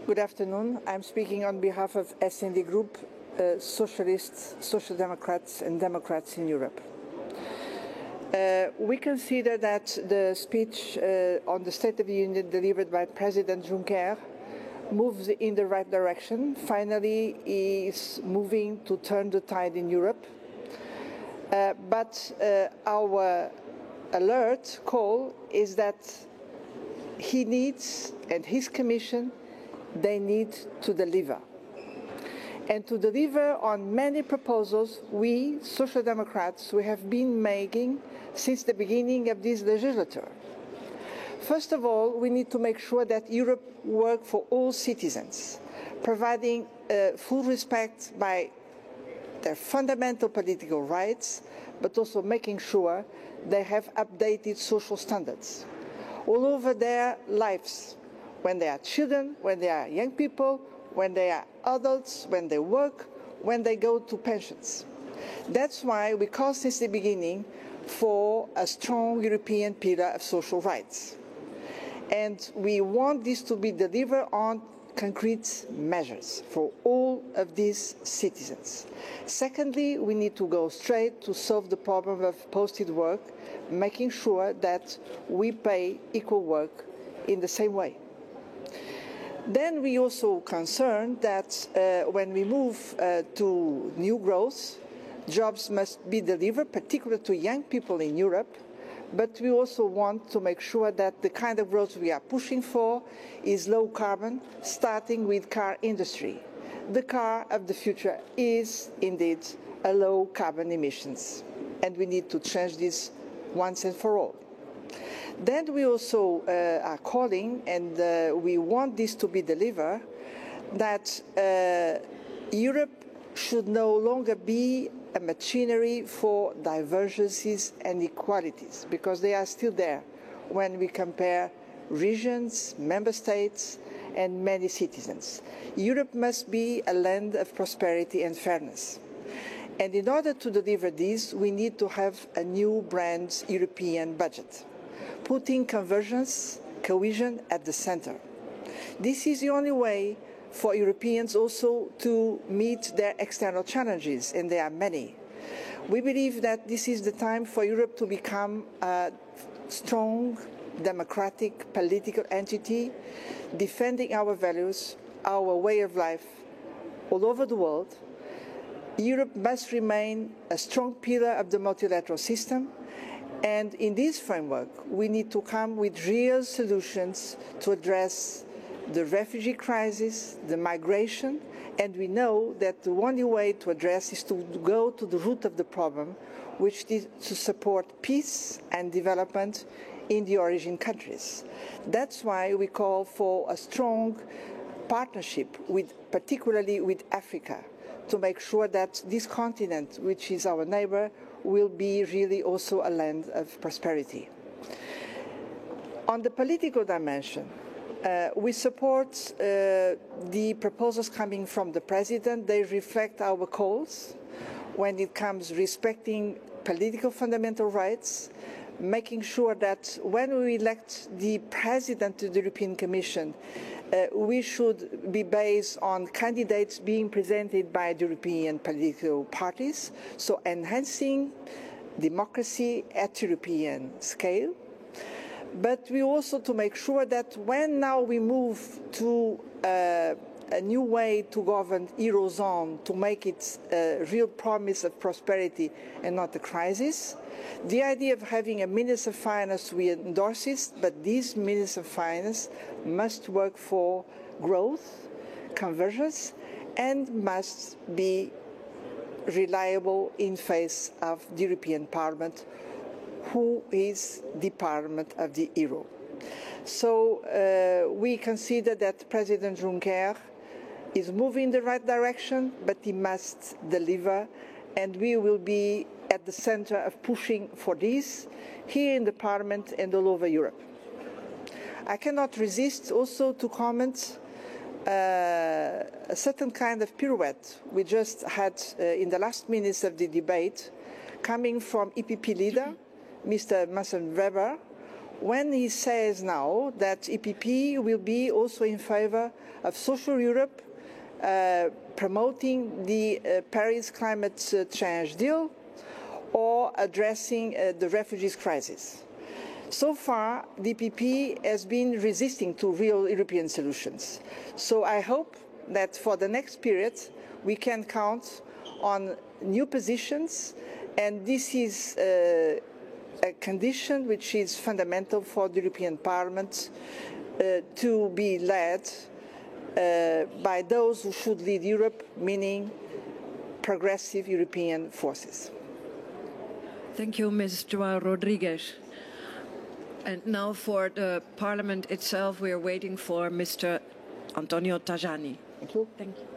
Good afternoon. I'm speaking on behalf of S&D Group, Socialists, Social Democrats and Democrats in Europe. We consider that the speech on the State of the Union delivered by President Juncker moves in the right direction. Finally, he is moving to turn the tide in Europe. But our alert call is that he needs, and his Commission, they need to deliver. And to deliver on many proposals we, Social Democrats, we have been making since the beginning of this legislature. First of all, we need to make sure that Europe works for all citizens, providing full respect by their fundamental political rights, but also making sure they have updated social standards all over their lives, when they are children, when they are young people, when they are adults, when they work, when they go to pensions. That's why we call since the beginning for a strong European pillar of social rights. And we want this to be delivered on concrete measures for all of these citizens. Secondly, we need to go straight to solve the problem of posted work, making sure that we pay equal work in the same way. Then we also concerned that when we move to new growth, jobs must be delivered, particularly to young people in Europe, but we also want to make sure that the kind of growth we are pushing for is low carbon, starting with car industry. The car of the future is indeed a low carbon emissions, and we need to change this once and for all. Then we also are calling, and we want this to be delivered, that Europe should no longer be a machinery for divergences and inequalities, because they are still there when we compare regions, member states, and many citizens. Europe must be a land of prosperity and fairness. And in order to deliver this, we need to have a new brand European budget, putting convergence, cohesion at the center. This is the only way for Europeans also to meet their external challenges, and there are many. We believe that this is the time for Europe to become a strong, democratic, political entity, defending our values, our way of life all over the world. Europe must remain a strong pillar of the multilateral system, and in this framework, we need to come with real solutions to address the refugee crisis, the migration, and we know that the only way to address is to go to the root of the problem, which is to support peace and development in the origin countries. That's why we call for a strong partnership, particularly with Africa, to make sure that this continent, which is our neighbor, will be really also a land of prosperity. On the political dimension, we support the proposals coming from the President. They reflect our calls when it comes respecting political fundamental rights, making sure that when we elect the President of the European Commission, we should be based on candidates being presented by the European political parties, so enhancing democracy at European scale. But we also to make sure that when now we move to a new way to govern Eurozone, to make it a real promise of prosperity and not a crisis, the idea of having a Minister of Finance, we endorse it, but this Minister of Finance must work for growth, convergence, and must be reliable in face of the European Parliament, who is the Parliament of the Euro. So we consider that President Juncker is moving in the right direction, but he must deliver, and we will be at the center of pushing for this here in the Parliament and all over Europe. I cannot resist also to comment a certain kind of pirouette we just had in the last minutes of the debate, coming from EPP leader, Mr. Weber, when he says now that EPP will be also in favor of social Europe, promoting the Paris climate change deal, or addressing the refugees crisis. So far, the EPP has been resisting to real European solutions. So I hope that for the next period, we can count on new positions, and this is a condition which is fundamental for the European Parliament to be led by those who should lead Europe, meaning progressive European forces. Thank you, Ms. João Rodrigues. And now for the Parliament itself, we are waiting for Mr. Antonio Tajani. Thank you. Thank you.